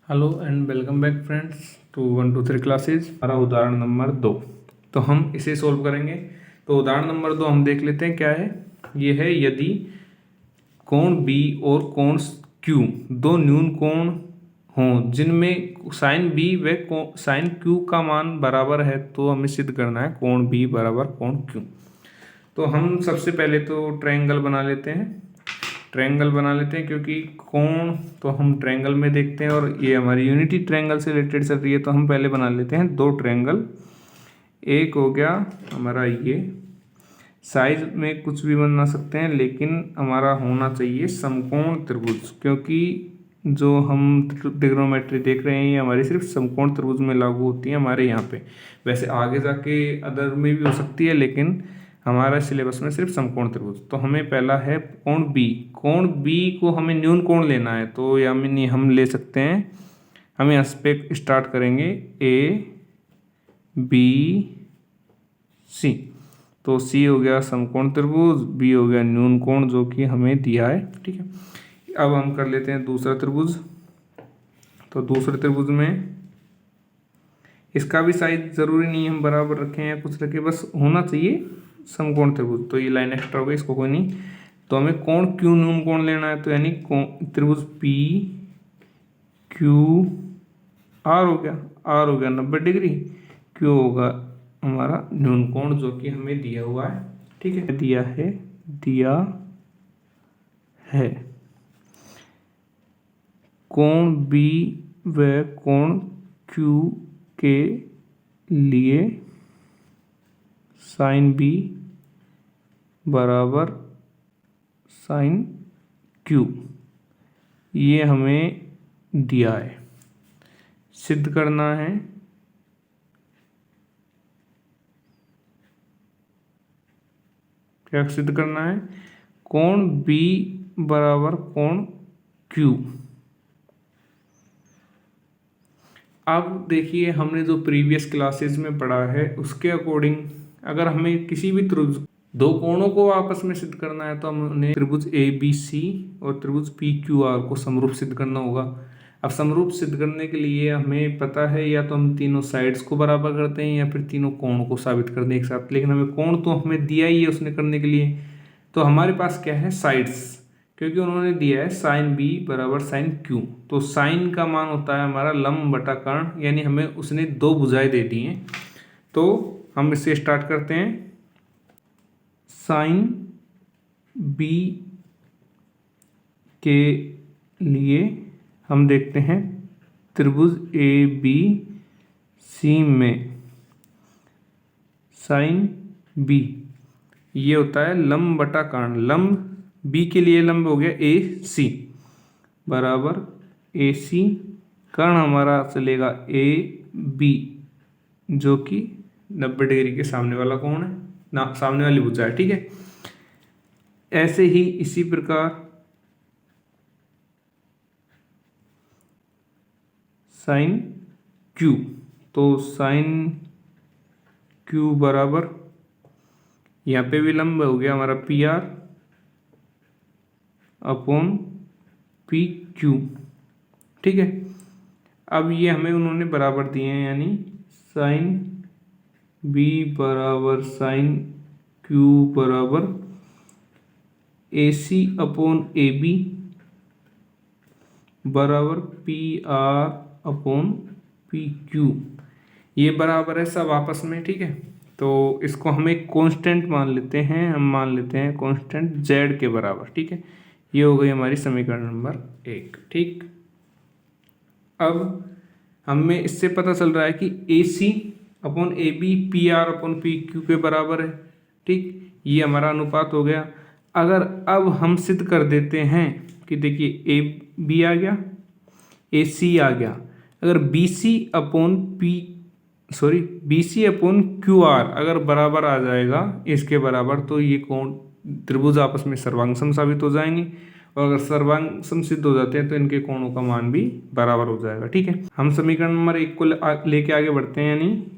Hello and welcome back friends to 1 2 3 classes. हमारा उदाहरण number 2। तो हम इसे सॉल्व करेंगे। तो उदाहरण नंबर 2 हम देख लेते हैं क्या है। ये है यदि कोण बी और कोण क्यू दो न्यून कोण हों जिनमें साइन बी व साइन क्यू का मान बराबर है तो हमें सिद्ध करना है कोण बी बराबर कोण क्यू। तो हम सबसे पहले तो ट्रायंगल बना लेते हैं क्योंकि कोण तो हम ट्रायंगल में देखते हैं और ये हमारी यूनिटी ट्रायंगल से रिलेटेड चल रही है। तो हम पहले बना लेते हैं दो ट्रायंगल। एक हो गया हमारा ये, साइज में कुछ भी बना सकते हैं लेकिन हमारा होना चाहिए समकोण त्रिभुज, क्योंकि जो हम ट्रिग्नोमेट्री देख रहे हैं ये हमारी सिर्फ समकोण त्रिभुज में लागू होती है हमारे यहाँ पे। वैसे आगे जाके अदर में भी हो सकती है लेकिन हमारा सिलेबस में सिर्फ समकोण त्रिभुज। तो हमें पहला है कोण बी को हमें न्यून कोण लेना है। तो यानी हम ले सकते हैं, हम यहाँ पे स्टार्ट करेंगे ए बी सी। तो सी हो गया समकोण त्रिभुज, बी हो गया न्यून कोण जो कि हमें दिया है। ठीक है, अब हम कर लेते हैं दूसरा त्रिभुज। तो दूसरे त्रिभुज में इसका भी साइज जरूरी नहीं हम बराबर रखें या कुछ रखें, बस होना चाहिए समकोण त्रिभुज। तो ये लाइन एक्स्ट्रा हो गई, इसको कोई नहीं। तो हमें कोण क्यू न्यून कोण लेना है, तो यानी त्रिभुज पी क्यू आर हो गया 90 डिग्री। क्यू होगा हमारा न्यून कोण जो कि हमें दिया हुआ है। ठीक है, दिया है कोण बी व कोण क्यू के लिए साइन बी बराबर साइन क्यू, ये हमें दिया है। सिद्ध करना है क्या सिद्ध करना है, कोण बी बराबर कोण क्यू। अब देखिए हमने जो प्रीवियस क्लासेस में पढ़ा है उसके अकॉर्डिंग अगर हमें किसी भी त्रिभुज दो कोणों को आपस में सिद्ध करना है तो हमने त्रिभुज ए बी सी और त्रिभुज पी क्यू आर को समरूप सिद्ध करना होगा। अब समरूप सिद्ध करने के लिए हमें पता है या तो हम तीनों साइड्स को बराबर करते हैं या फिर तीनों कोणों को साबित कर दें एक साथ, लेकिन हमें कोण तो हमें दिया ही है उसने करने के लिए। तो हमारे पास क्या है, साइड्स, क्योंकि उन्होंने दिया है साइन बी बराबर साइन क्यू। तो साइन का मान होता है हमारा लंब बटा कर्ण, यानी हमें उसने दो भुजाएं दे दी हैं। तो हम इससे स्टार्ट करते हैं। साइन बी के लिए हम देखते हैं त्रिभुज ए बी सी में साइन बी ये होता है लंब बटा कर्ण। लंब बी के लिए लंब हो गया ए सी बराबर ए सी, कर्ण हमारा चलेगा ए बी जो कि 90 डिग्री के सामने वाला कोण है ना, सामने वाली भुजा है। ठीक है, ऐसे ही इसी प्रकार साइन क्यू, तो साइन क्यू बराबर यहाँ पे भी लंब हो गया हमारा P R upon P Q. ठीक है, अब ये हमें उन्होंने बराबर दिए हैं, यानी साइन बी बराबर साइन क्यू बराबर ए सी अपॉन ए बी बराबर P R upon P Q. ये बराबर है सब आपस में। ठीक है, तो इसको हम एक कांस्टेंट मान लेते हैं, हम मान लेते हैं कांस्टेंट जेड के बराबर। ठीक है, ये हो गई हमारी समीकरण नंबर 1। ठीक, अब हमें इससे पता चल रहा है कि A C upon A B P R upon P Q के बराबर है। ठीक, ये हमारा अनुपात हो गया। अगर अब हम सिद्ध कर देते हैं कि देखिए ए बी आ गया, ए सी आ गया, अगर B C upon Q R अगर बराबर आ जाएगा इसके बराबर, तो ये कोण त्रिभुज आपस में सर्वांग सम साबित हो जाएंगे। और अगर सर्वांग सम सिद्ध हो जाते हैं तो इनके कोणों का मान भी बराबर हो जाएगा। ठीक है, हम समीकरण नंबर 1 को लेके आगे बढ़ते हैं, यानी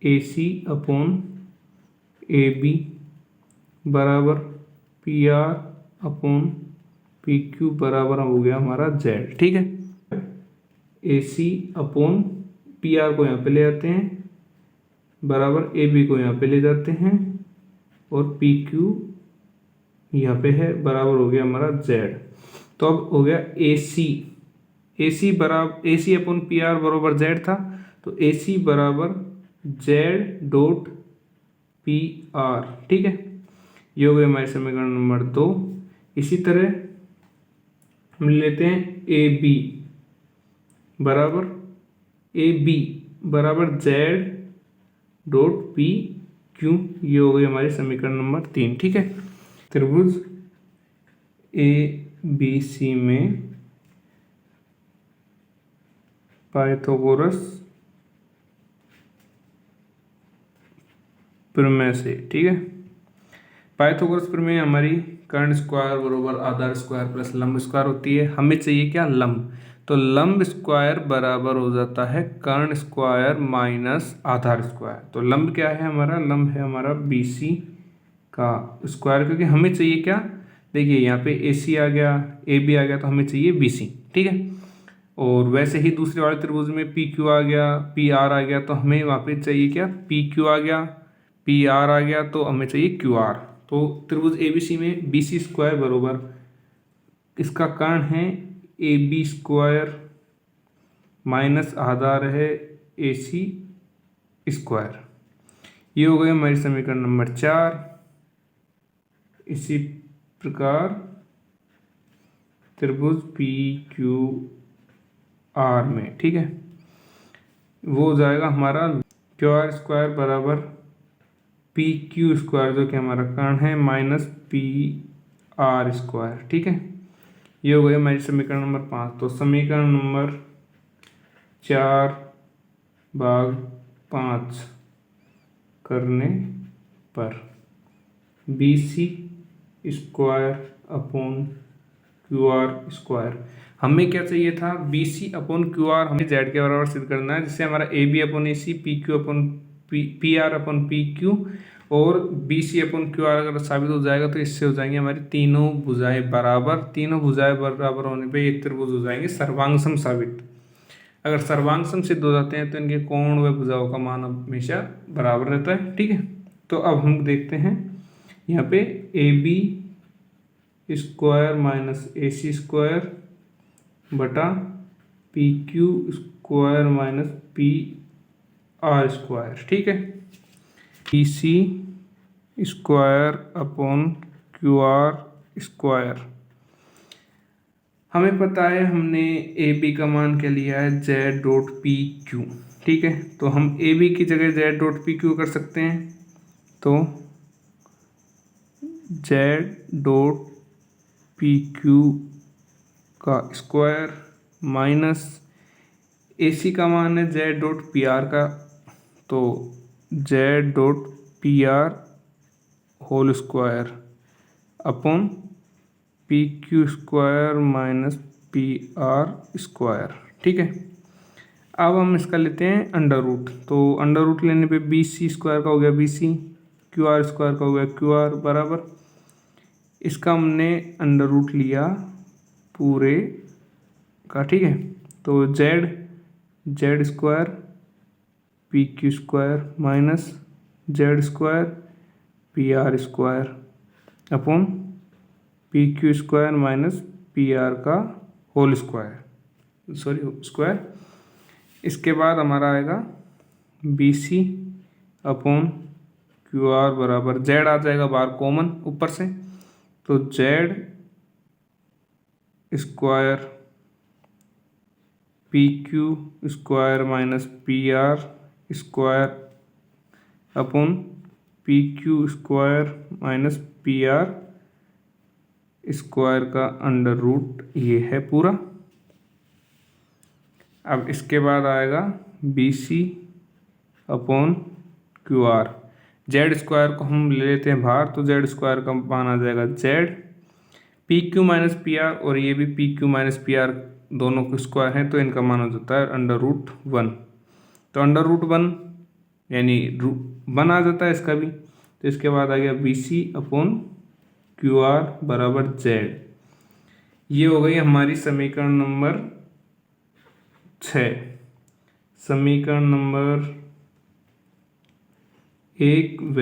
ए सी अपॉन ए बी बराबर P R upon P Q बराबर हो गया हमारा जेड। ठीक है, ए सी अपॉन पी आर को यहाँ पे ले आते हैं बराबर ए बी को यहाँ पे ले जाते हैं और पी क्यू यहाँ पे है बराबर हो गया हमारा जेड। तो अब हो गया ए सी बराबर ए सी अपॉन पी आर बराबर जेड था, तो ए सी बराबर जेड डॉट पी आर। ठीक है, ये हो गया हमारे समीकरण नंबर 2। इसी तरह हम लेते हैं ए बी बराबर जेड डॉट पी क्यू। ये हो गई हमारी समीकरण नंबर 3। ठीक है, त्रिभुज ए बी सी में पाइथागोरस प्रमेय से, ठीक है, पाइथागोरस प्रमेय हमारी कर्ण स्क्वायर बराबर आधार स्क्वायर प्लस लंब स्क्वायर होती है। हमें चाहिए क्या, लंब। तो लंब स्क्वायर बराबर हो जाता है कर्ण स्क्वायर माइनस आधार स्क्वायर। तो लंब क्या है हमारा, लंब है हमारा बी सी का स्क्वायर, क्योंकि हमें चाहिए क्या, देखिए यहाँ पे ए सी आ गया, ए बी आ गया, तो हमें चाहिए बी सी। ठीक है, और वैसे ही दूसरे वाले त्रिभुज में पी क्यू आ गया, पी आर आ गया, तो हमें वहाँ पे चाहिए क्या, पी क्यू आ गया, पी आर आ गया, तो हमें चाहिए क्यू आर। तो त्रिभुज ए बी सी में बी सी स्क्वायर बरोबर इसका कर्ण है ए बी स्क्वायर माइनस आधार है ए सी स्क्वायर। ये हो गई हमारी समीकरण नंबर 4। इसी प्रकार त्रिभुज पी क्यू आर में, ठीक है, वो हो जाएगा हमारा क्यू आर स्क्वायर बराबर पी क्यू स्क्वायर, जो कि हमारा कर्ण है, माइनस पी आर स्क्वायर। ठीक है, ये हो गई हमारी समीकरण नंबर 5। तो समीकरण नंबर 4/5 करने पर B C square upon Q R square, हमें क्या चाहिए था, B C upon Q R हमें जेड के बराबर सिद्ध करना है, जिससे हमारा A B upon A C, P Q upon P R upon P Q और B C upon Q R अगर साबित हो जाएगा तो इससे हो जाएंगे हमारी तीनों भुजाएं बराबर। तीनों भुजाएं बराबर होने पे एक त्रिभुज हो जाएंगे सर्वांगसम साबित। अगर सर्वांगसम सिद्ध हो जाते हैं तो इनके कोण व भुजाओं का मान हमेशा बराबर रहता है। ठीक है, तो अब हम देखते हैं यहाँ पे A B square minus A C square बटा P Q square minus P R square. ठीक है, P C square upon Q R square, हमें पता है हमने ए बी का मान क्या लिया है, जेड डॉट पी क्यू। ठीक है, तो हम ए बी की जगह जेड डॉट पी क्यू कर सकते हैं। तो जेड डॉट पी क्यू का स्क्वायर माइनस ए सी का मान है जेड डॉट पी आर का, तो Z dot P R whole square upon P Q square minus P R square. ठीक है, अब हम इसका लेते हैं अंडर रूट। तो अंडर रूट लेने पे बी सी स्क्वायर का हो गया B C, Q R square का हो गया क्यू आर बराबर, इसका हमने अंडर रूट लिया पूरे का। ठीक है, तो Z square P Q square minus Z square P R square upon P Q square minus P R का होल स्क्वायर, स्क्वायर। इसके बाद हमारा आएगा B C upon Q R बराबर जेड आ जाएगा बाहर कॉमन ऊपर से, तो Z square P Q square minus P R square upon P Q square minus P R square का अंडर रूट, ये है पूरा। अब इसके बाद आएगा B C upon Q R, Z square को हम ले लेते हैं बाहर, तो जेड स्क्वायर का मान आ जाएगा Z P Q minus P are, और ये भी P Q minus P are दोनों के स्क्वायर हैं, तो इनका मान हो जाता है अंडर रूट 1। तो अंडर रूट 1 यानी 1 आ जाता है इसका भी। तो इसके बाद आ गया B C upon Q R बराबर जेड। ये हो गई हमारी समीकरण नंबर 6। 6, समीकरण नंबर 1 व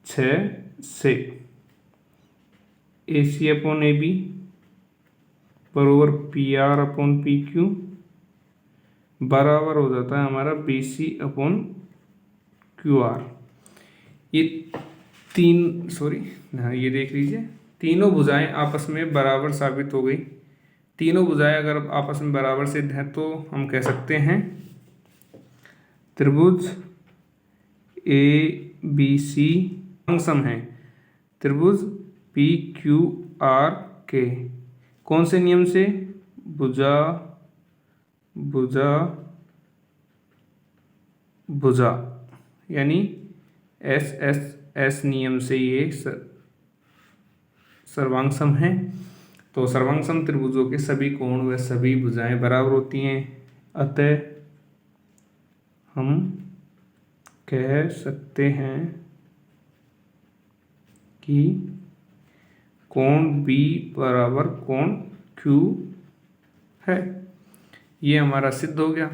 6 से AC अपॉन AB बराबर PR अपॉन PQ बराबर हो जाता है हमारा BC अपॉन QR। ये ये देख लीजिए, तीनों भुजाएं आपस में बराबर साबित हो गई। तीनों भुजाएं अगर आपस में बराबर सिद्ध हैं तो हम कह सकते हैं त्रिभुज ABC सम है त्रिभुज PQR के कौन से नियम से? भुजा भुजा भुजा यानी SSS नियम से ये सर्वांग सम है। तो सर्वांग सम त्रिभुजों के सभी कोण व सभी भुजाएं बराबर होती हैं, अतः हम कह सकते हैं कि कोण B बराबर कोण Q है। ये हमारा सिद्ध हो गया।